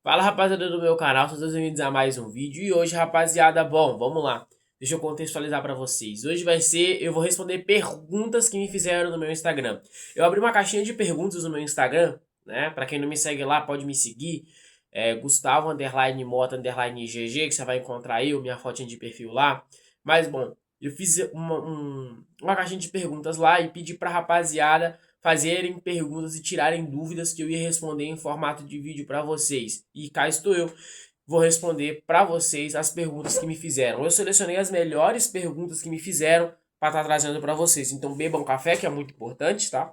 Fala, rapaziada do meu canal, sejam bem-vindos a mais um vídeo. E hoje, rapaziada, bom, vamos lá. Deixa eu contextualizar pra vocês. Hoje eu vou responder perguntas que me fizeram no meu Instagram. Eu abri uma caixinha de perguntas no meu Instagram, né? Pra quem não me segue lá, pode me seguir. Gustavo underline Mota underline GG, que você vai encontrar aí, minha fotinha de perfil lá. Mas bom, eu fiz uma caixinha de perguntas lá e pedi pra rapaziada fazerem perguntas e tirarem dúvidas que eu ia responder em formato de vídeo para vocês. E cá estou eu, vou responder para vocês as perguntas que me fizeram. Eu selecionei as melhores perguntas que me fizeram para estar trazendo para vocês. Então bebam café, que é muito importante, tá?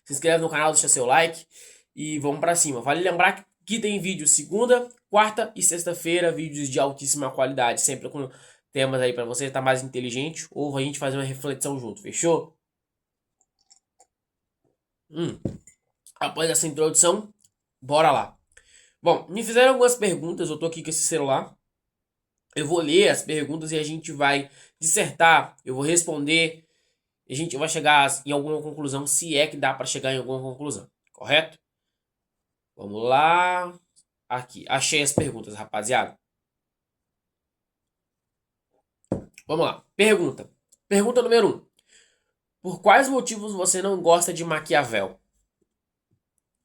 Se inscreve no canal, deixa seu like e vamos para cima. Vale lembrar que tem vídeo segunda, quarta e sexta-feira, vídeos de altíssima qualidade, sempre com temas aí para você estar mais inteligente ou a gente fazer uma reflexão junto, fechou? Hum. Após essa introdução, bora lá. Bom, me fizeram algumas perguntas, eu tô aqui com esse celular. Eu vou ler as perguntas e a gente vai dissertar, eu vou responder e a gente vai chegar em alguma conclusão, se é que dá para chegar em alguma conclusão, correto? Vamos lá. Aqui, achei as perguntas, rapaziada. Vamos lá. Pergunta. Pergunta número um. Por quais motivos você não gosta de Maquiavel?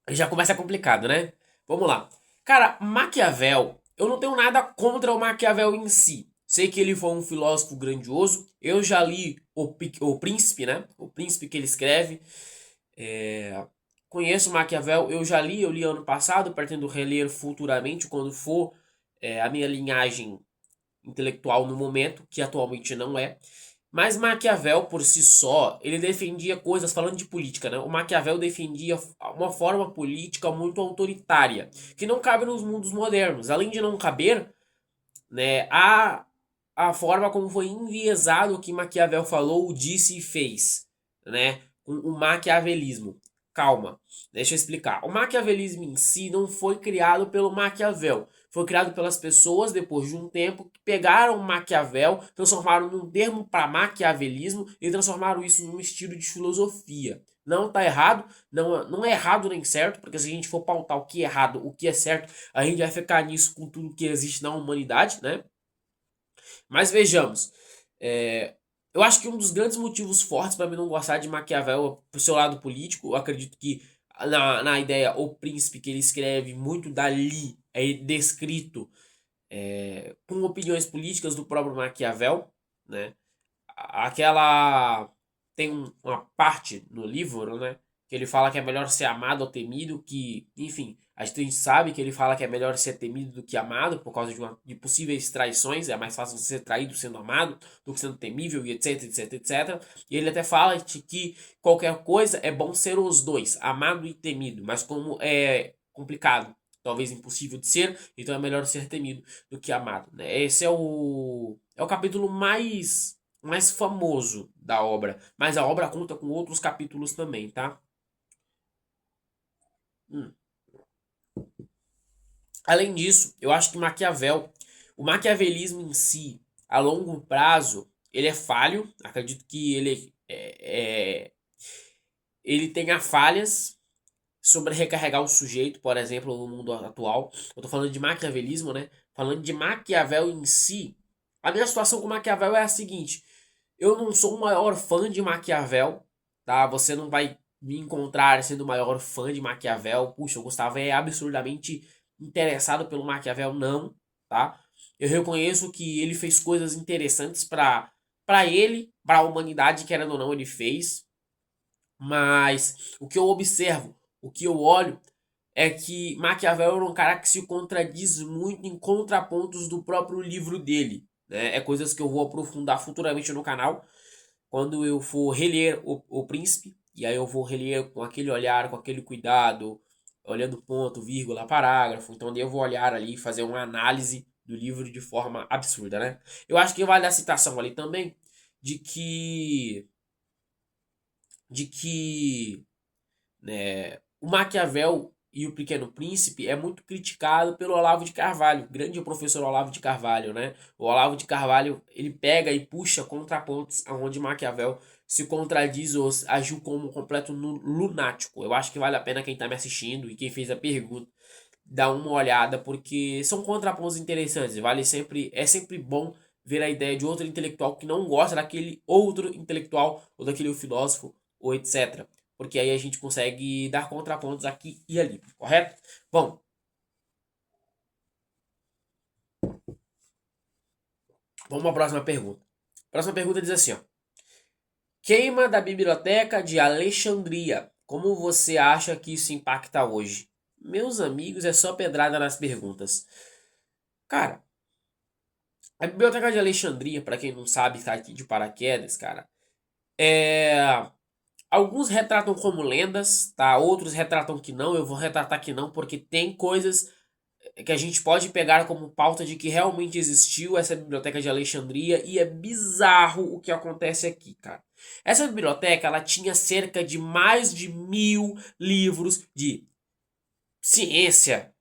Já começa complicado, né? Vamos lá. Cara, Maquiavel, eu não tenho nada contra o Maquiavel em si. Sei que ele foi um filósofo grandioso. Eu já li o Príncipe, né? O Príncipe que ele escreve. É, Conheço Maquiavel, eu li ano passado, pretendo reler futuramente quando for a minha linhagem intelectual no momento, que atualmente não é. Mas Maquiavel, por si só, ele defendia coisas, falando de política, né? O Maquiavel defendia uma forma política muito autoritária, que não cabe nos mundos modernos. Além de não caber, né, a forma como foi enviesado o que Maquiavel falou, disse e fez, né? Com o maquiavelismo. Calma, deixa eu explicar. O maquiavelismo em si não foi criado pelo Maquiavel. Foi criado pelas pessoas depois de um tempo que pegaram Maquiavel, transformaram num termo para maquiavelismo e transformaram isso num estilo de filosofia. Não tá errado, não é errado nem certo, porque se a gente for pautar o que é errado, o que é certo, a gente vai ficar nisso com tudo que existe na humanidade, né? Mas vejamos, é, eu acho que um dos grandes motivos fortes para mim não gostar de Maquiavel é o seu lado político. Eu acredito que na ideia O Príncipe que ele escreve, muito dali é descrito com opiniões políticas do próprio Maquiavel, né? Aquela tem uma parte no livro, né, que ele fala que é melhor ser amado ou temido, que, enfim, a gente sabe que ele fala que é melhor ser temido do que amado por causa de possíveis traições, é mais fácil você ser traído sendo amado do que sendo temível e etc, etc, etc. E ele até fala de que qualquer coisa é bom ser os dois, amado e temido, mas como é complicado, talvez impossível de ser, então é melhor ser temido do que amado, né? Esse é o capítulo mais famoso da obra, mas a obra conta com outros capítulos também, tá? Hum. Além disso, eu acho que o maquiavelismo em si, a longo prazo, ele é falho. Acredito que ele tenha falhas sobre recarregar o sujeito, por exemplo, no mundo atual. Eu tô falando de maquiavelismo, né? Falando de Maquiavel em si, a minha situação com Maquiavel é a seguinte: eu não sou o maior fã de Maquiavel, tá? Você não vai me encontrar sendo o maior fã de Maquiavel. Puxa, o Gustavo é absurdamente interessado pelo Maquiavel, não, tá? Eu reconheço que ele fez coisas interessantes para ele, para a humanidade, querendo ou não, ele fez. Mas o que eu observo, o que eu olho, é que Maquiavel era um cara que se contradiz muito em contrapontos do próprio livro dele. Né? É coisas que eu vou aprofundar futuramente no canal, quando eu for reler o Príncipe, e aí eu vou reler com aquele olhar, com aquele cuidado, olhando ponto, vírgula, parágrafo. Então daí eu vou olhar ali e fazer uma análise do livro de forma absurda, né? Eu acho que vale a citação ali também de que de que o Maquiavel e o Pequeno Príncipe é muito criticado pelo Olavo de Carvalho, grande professor Olavo de Carvalho, né? O Olavo de Carvalho, ele pega e puxa contrapontos aonde Maquiavel se contradiz ou agiu como um completo lunático. Eu acho que vale a pena quem está me assistindo e quem fez a pergunta dar uma olhada, porque são contrapontos interessantes. É sempre bom ver a ideia de outro intelectual que não gosta daquele outro intelectual, ou daquele filósofo, ou etc. Porque aí a gente consegue dar contrapontos aqui e ali, correto? Bom, vamos à próxima pergunta. A próxima pergunta diz assim, ó. Queima da Biblioteca de Alexandria. Como você acha que isso impacta hoje? Meus amigos, é só pedrada nas perguntas. Cara, a Biblioteca de Alexandria, para quem não sabe, tá aqui de paraquedas, cara. É... Alguns retratam como lendas, tá? Outros retratam que não. Eu vou retratar que não, porque tem coisas que a gente pode pegar como pauta de que realmente existiu essa biblioteca de Alexandria e é bizarro o que acontece aqui, cara. Essa biblioteca, ela tinha cerca de mais de 1000 livros de ciência,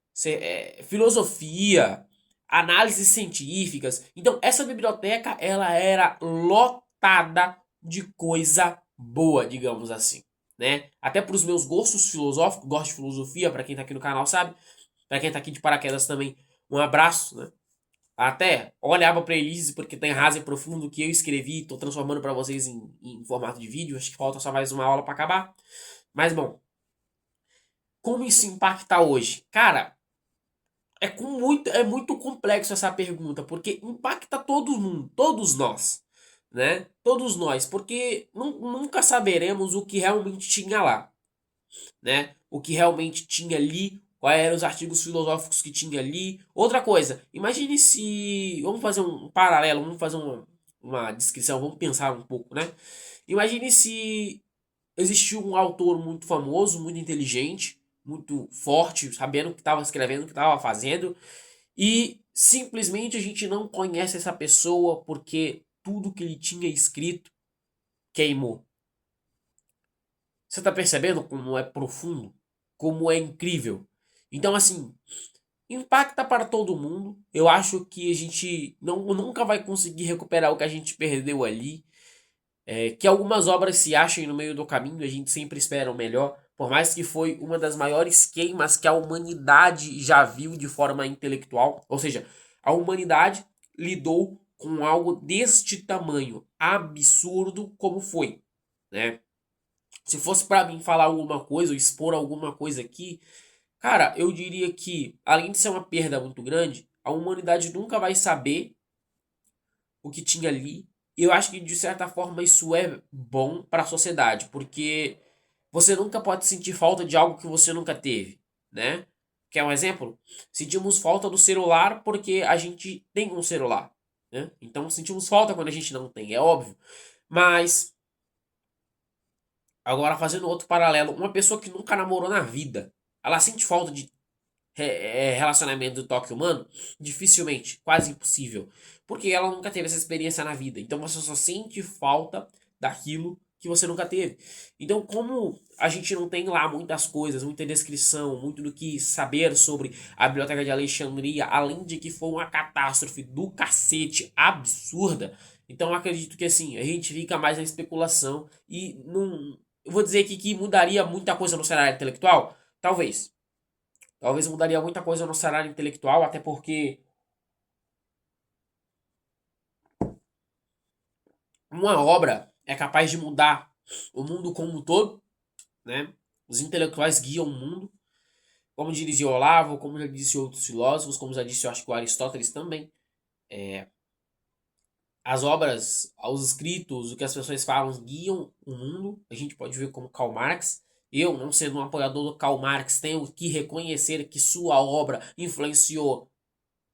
filosofia, análises científicas. Então, essa biblioteca, ela era lotada de coisa boa, digamos assim, né? Até para os meus gostos filosóficos, gosto de filosofia, para quem tá aqui no canal sabe. Pra quem tá aqui de paraquedas também, um abraço, né? Até olhava pra Elise, porque tem raso e profundo que eu escrevi, tô transformando pra vocês em formato de vídeo. Acho que falta só mais uma aula pra acabar. Mas bom, como isso impacta hoje? Cara, é muito complexo essa pergunta, porque impacta todo mundo, todos nós, né? Todos nós, porque nunca saberemos o que realmente tinha lá, né? O que realmente tinha ali, quais eram os artigos filosóficos que tinha ali. Outra coisa, imagine se. Vamos fazer um paralelo, vamos fazer uma descrição, vamos pensar um pouco, né? Imagine se existiu um autor muito famoso, muito inteligente, muito forte, sabendo o que estava escrevendo, o que estava fazendo, e simplesmente a gente não conhece essa pessoa porque tudo que ele tinha escrito queimou. Você tá percebendo como é profundo? Como é incrível? Então, assim, impacta para todo mundo. Eu acho que a gente nunca vai conseguir recuperar o que a gente perdeu ali. Que algumas obras se achem no meio do caminho, a gente sempre espera o melhor. Por mais que foi uma das maiores queimas que a humanidade já viu de forma intelectual. Ou seja, a humanidade lidou com algo deste tamanho, absurdo como foi, né? Se fosse pra mim falar alguma coisa ou expor alguma coisa aqui, cara, eu diria que, além de ser uma perda muito grande, a humanidade nunca vai saber o que tinha ali. E eu acho que, de certa forma, isso é bom para a sociedade, porque você nunca pode sentir falta de algo que você nunca teve, né? Quer um exemplo? Sentimos falta do celular porque a gente tem um celular, né? Então sentimos falta quando a gente não tem, é óbvio. Mas agora, fazendo outro paralelo, uma pessoa que nunca namorou na vida, ela sente falta de relacionamento do toque humano? Dificilmente, quase impossível. Porque ela nunca teve essa experiência na vida. Então você só sente falta daquilo que você nunca teve. Então, como a gente não tem lá muitas coisas, muita descrição, muito do que saber sobre a Biblioteca de Alexandria, além de que foi uma catástrofe do cacete absurda, então eu acredito que assim, a gente fica mais na especulação e não. Eu vou dizer aqui que mudaria muita coisa no cenário intelectual? Talvez. Talvez mudaria muita coisa no cenário intelectual, até porque uma obra é capaz de mudar o mundo como um todo, né? Os intelectuais guiam o mundo, como dizia o Olavo, como já disse outros filósofos, como já disse, eu acho que o Aristóteles também. As obras, os escritos, o que as pessoas falam guiam o mundo. A gente pode ver como Karl Marx. Eu, não sendo um apoiador do Karl Marx, tenho que reconhecer que sua obra influenciou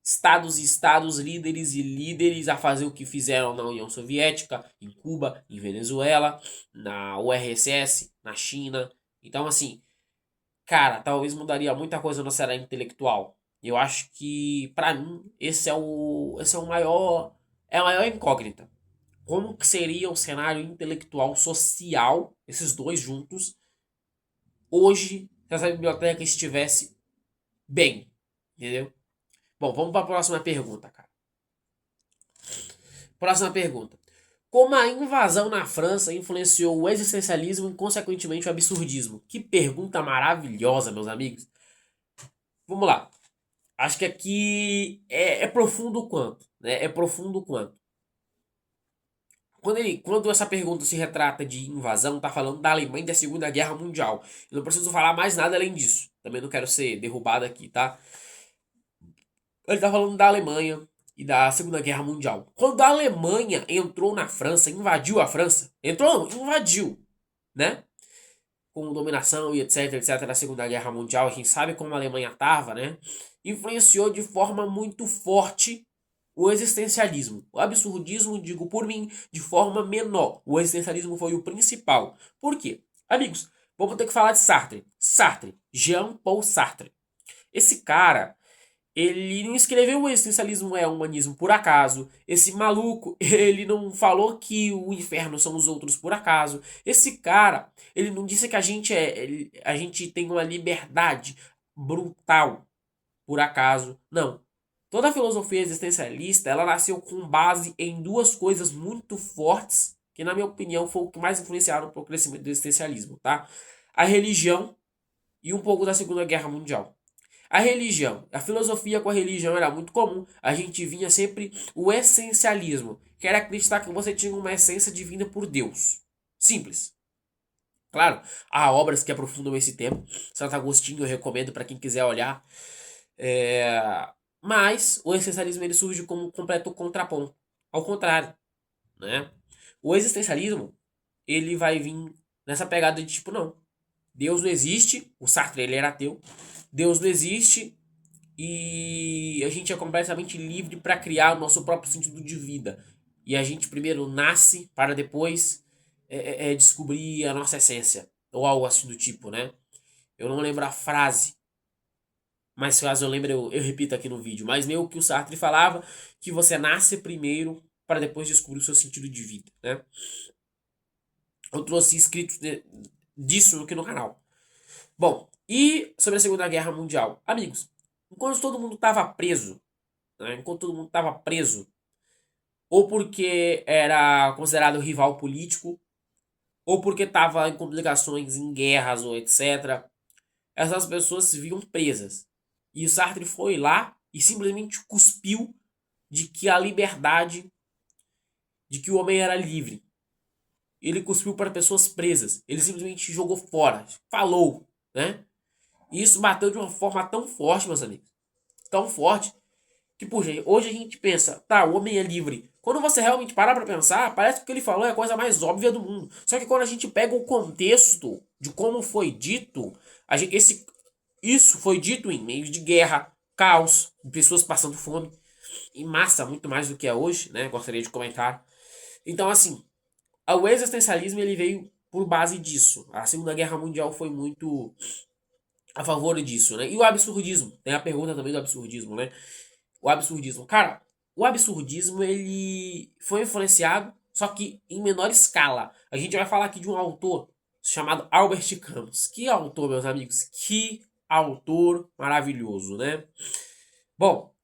estados e estados, líderes e líderes a fazer o que fizeram na União Soviética, em Cuba, em Venezuela, na URSS, na China. Então, assim, cara, talvez mudaria muita coisa no cenário intelectual. Eu acho que, pra mim, esse é o maior, é a maior incógnita. Como que seria o cenário intelectual social, esses dois juntos, hoje, se essa biblioteca estivesse bem, entendeu? Bom, vamos para a próxima pergunta, cara. Próxima pergunta. Como a invasão na França influenciou o existencialismo e, consequentemente, o absurdismo? Que pergunta maravilhosa, meus amigos. Vamos lá. Acho que aqui é profundo o quanto, né? É profundo o quanto. Quando essa pergunta se retrata de invasão, tá falando da Alemanha e da Segunda Guerra Mundial. Eu não preciso falar mais nada além disso. Também não quero ser derrubado aqui, tá? Ele tá falando da Alemanha e da Segunda Guerra Mundial. Quando a Alemanha entrou na França, invadiu a França, entrou, não, invadiu, né? Com dominação e etc, etc, da Segunda Guerra Mundial, a gente sabe como a Alemanha tava, né? Influenciou de forma muito forte o existencialismo. O absurdismo, digo por mim, de forma menor. O existencialismo foi o principal. Por quê? Amigos, vamos ter que falar de Sartre. Sartre, Jean-Paul Sartre. Esse cara, ele não escreveu o existencialismo é humanismo por acaso. Esse maluco, ele não falou que o inferno são os outros por acaso. Esse cara, ele não disse que a gente tem uma liberdade brutal por acaso. Não. Toda a filosofia existencialista, ela nasceu com base em duas coisas muito fortes, que na minha opinião foi o que mais influenciaram para o crescimento do existencialismo, tá? A religião e um pouco da Segunda Guerra Mundial. A religião, a filosofia com a religião era muito comum. A gente vinha sempre o essencialismo, que era acreditar que você tinha uma essência divina por Deus. Simples. Claro, há obras que aprofundam esse tema. Santo Agostinho eu recomendo para quem quiser olhar. É, mas o essencialismo ele surge como um completo contraponto. Ao contrário, né? O existencialismo ele vai vir nessa pegada de tipo, não, Deus não existe. O Sartre ele era ateu. Deus não existe e a gente é completamente livre para criar o nosso próprio sentido de vida. E a gente primeiro nasce para depois descobrir a nossa essência. Ou algo assim do tipo, né? Eu não lembro a frase, mas caso eu lembre, eu repito aqui no vídeo. Mas meio que o Sartre falava que você nasce primeiro para depois descobrir o seu sentido de vida, né? Eu trouxe escritos disso aqui no canal. Bom, e sobre a Segunda Guerra Mundial? Amigos, enquanto todo mundo estava preso, né? Enquanto todo mundo estava preso, ou porque era considerado rival político, ou porque estava em complicações, em guerras ou etc., essas pessoas se viam presas. E o Sartre foi lá e simplesmente cuspiu de que a liberdade, de que o homem era livre. Ele cuspiu para pessoas presas. Ele simplesmente jogou fora. Falou, né? E isso bateu de uma forma tão forte, meus amigos. Tão forte. Que, puxa, hoje a gente pensa, tá, o homem é livre. Quando você realmente parar pra pensar, parece que o que ele falou é a coisa mais óbvia do mundo. Só que quando a gente pega o contexto de como foi dito, isso foi dito em meio de guerra, caos, pessoas passando fome, em massa, muito mais do que é hoje, né? Gostaria de comentar. Então, assim, o existencialismo ele veio por base disso. A Segunda Guerra Mundial foi muito a favor disso, né? E o absurdismo, tem a pergunta também do absurdismo, né? O absurdismo, cara, o absurdismo ele foi influenciado, só que em menor escala. A gente vai falar aqui de um autor chamado Albert Camus. Que autor, meus amigos, que autor maravilhoso, né? Bom,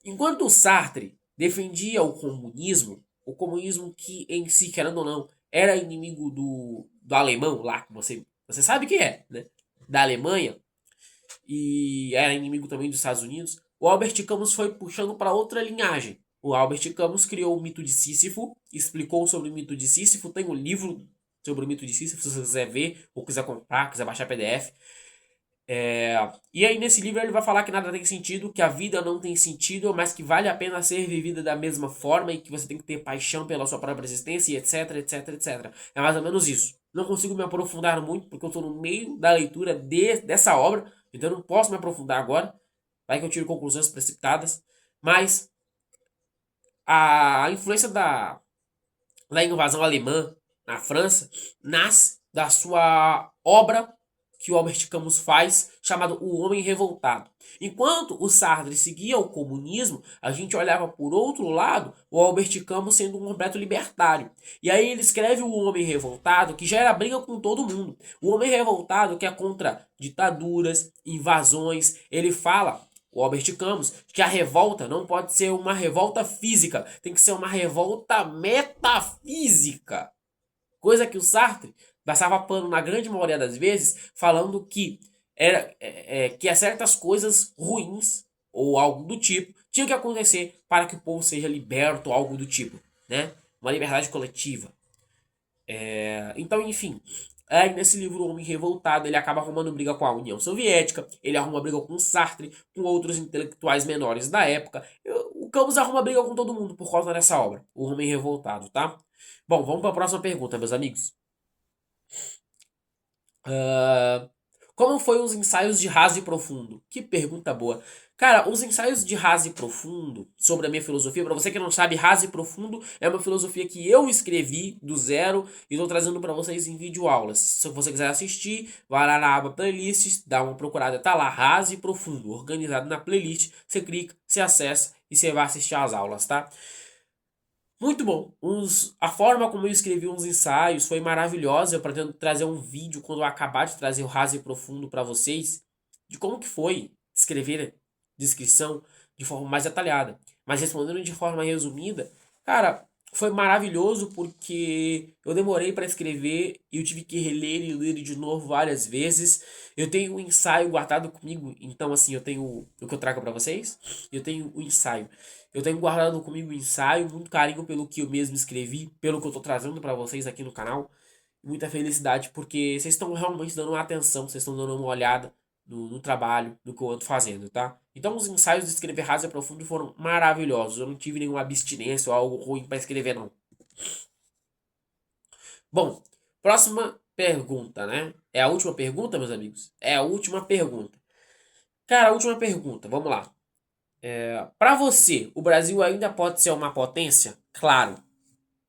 enquanto o Sartre defendia o comunismo que em si, querendo ou não, era inimigo do alemão lá, que você sabe que é, né? Da Alemanha, e era inimigo também dos Estados Unidos, o Albert Camus foi puxando para outra linhagem. O Albert Camus criou o mito de Sísifo, explicou sobre o mito de Sísifo, tem um livro sobre o mito de Sísifo, se você quiser ver, ou quiser comprar, quiser baixar PDF. E aí nesse livro ele vai falar que nada tem sentido, que a vida não tem sentido, mas que vale a pena ser vivida da mesma forma e que você tem que ter paixão pela sua própria existência e etc, etc, etc. É mais ou menos isso. Não consigo me aprofundar muito porque eu estou no meio da leitura dessa obra, então eu não posso me aprofundar agora. Vai que eu tiro conclusões precipitadas. Mas a influência da invasão alemã na França nasce da sua obra que o Albert Camus faz, chamado O Homem Revoltado. Enquanto o Sartre seguia o comunismo, a gente olhava por outro lado o Albert Camus sendo um completo libertário. E aí ele escreve O Homem Revoltado, que já era briga com todo mundo. O Homem Revoltado que é contra ditaduras, invasões. Ele fala, o Albert Camus, que a revolta não pode ser uma revolta física, tem que ser uma revolta metafísica. Coisa que o Sartre passava pano na grande maioria das vezes, falando que que certas coisas ruins ou algo do tipo tinham que acontecer para que o povo seja liberto, algo do tipo, né? Uma liberdade coletiva. Então, enfim, aí nesse livro O Homem Revoltado, ele acaba arrumando briga com a União Soviética, ele arruma briga com Sartre, com outros intelectuais menores da época. O Camus arruma briga com todo mundo por causa dessa obra, O Homem Revoltado, tá? Bom, vamos para a próxima pergunta, meus amigos. Como foi os ensaios de raso e profundo? Que pergunta boa. Cara, os ensaios de raso e profundo sobre a minha filosofia, para você que não sabe, raso e profundo é uma filosofia que eu escrevi do zero e estou trazendo para vocês em vídeo aulas. Se você quiser assistir, vai lá na aba playlists, dá uma procurada, tá lá, raso e profundo, organizado na playlist. Você clica, você acessa e você vai assistir às aulas, tá? Muito bom. A forma como eu escrevi uns ensaios foi maravilhosa. Eu pretendo trazer um vídeo quando eu acabar de trazer o raso e profundo para vocês de como que foi escrever descrição de forma mais detalhada. Mas respondendo de forma resumida, cara, foi maravilhoso porque eu demorei para escrever e eu tive que reler e ler de novo várias vezes. Eu tenho um ensaio guardado comigo, então assim, eu tenho o que eu trago para vocês. Eu tenho o ensaio. Eu tenho guardado comigo o ensaio, muito carinho pelo que eu mesmo escrevi, pelo que eu tô trazendo para vocês aqui no canal. Muita felicidade porque vocês estão realmente dando uma atenção, vocês estão dando uma olhada no trabalho, no que eu ando fazendo, tá? Então os ensaios de escrever raso e profundo foram maravilhosos. Eu não tive nenhuma abstinência ou algo ruim para escrever, não. Bom, próxima pergunta, né? É a última pergunta, meus amigos? É a última pergunta. Cara, a última pergunta, vamos lá. Para você, o Brasil ainda pode ser uma potência? Claro.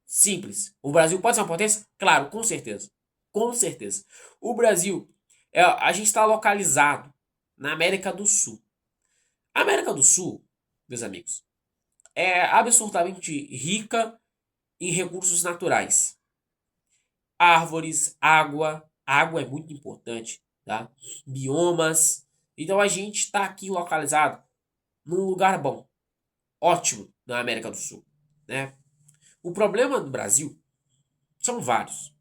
Simples. O Brasil pode ser uma potência? Claro, com certeza. Com certeza. O Brasil, a gente está localizado na América do Sul. A América do Sul, meus amigos, é absurdamente rica em recursos naturais. Árvores, água. Água é muito importante, tá? Biomas. Então a gente está aqui localizado num lugar bom, ótimo na América do Sul, né? O problema do Brasil são vários.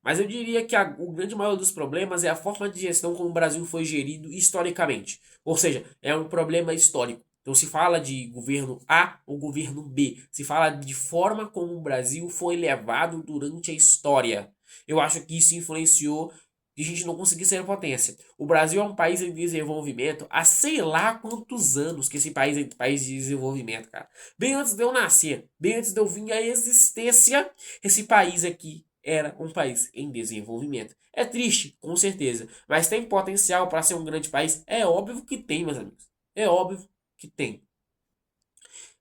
Mas eu diria que o grande maior dos problemas é a forma de gestão como o Brasil foi gerido historicamente. Ou seja, é um problema histórico. Então se fala de governo A ou governo B. Se fala de forma como o Brasil foi levado durante a história. Eu acho que isso influenciou e a gente não conseguir ser potência. O Brasil é um país em desenvolvimento há sei lá quantos anos que esse país é um país de desenvolvimento, cara. Bem antes de eu nascer, bem antes de eu vir à existência, esse país aqui era um país em desenvolvimento. É triste, com certeza, mas tem potencial para ser um grande país? É óbvio que tem, meus amigos. É óbvio que tem.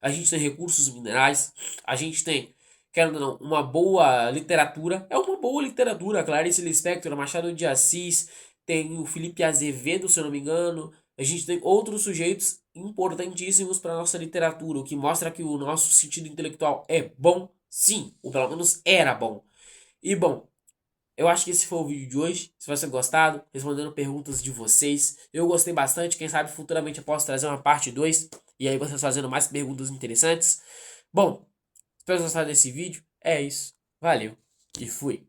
A gente tem recursos minerais, a gente tem, querendo ou não, uma boa literatura. É uma boa literatura, Clarice Lispector, Machado de Assis, tem o Felipe Azevedo, se eu não me engano. A gente tem outros sujeitos importantíssimos para nossa literatura, o que mostra que o nosso sentido intelectual é bom, sim, ou pelo menos era bom. E bom, eu acho que esse foi o vídeo de hoje. Se você gostado, respondendo perguntas de vocês. Eu gostei bastante. Quem sabe futuramente eu posso trazer uma parte 2 e aí vocês fazendo mais perguntas interessantes. Bom, espero que vocês gostarem desse vídeo. É isso. Valeu e fui.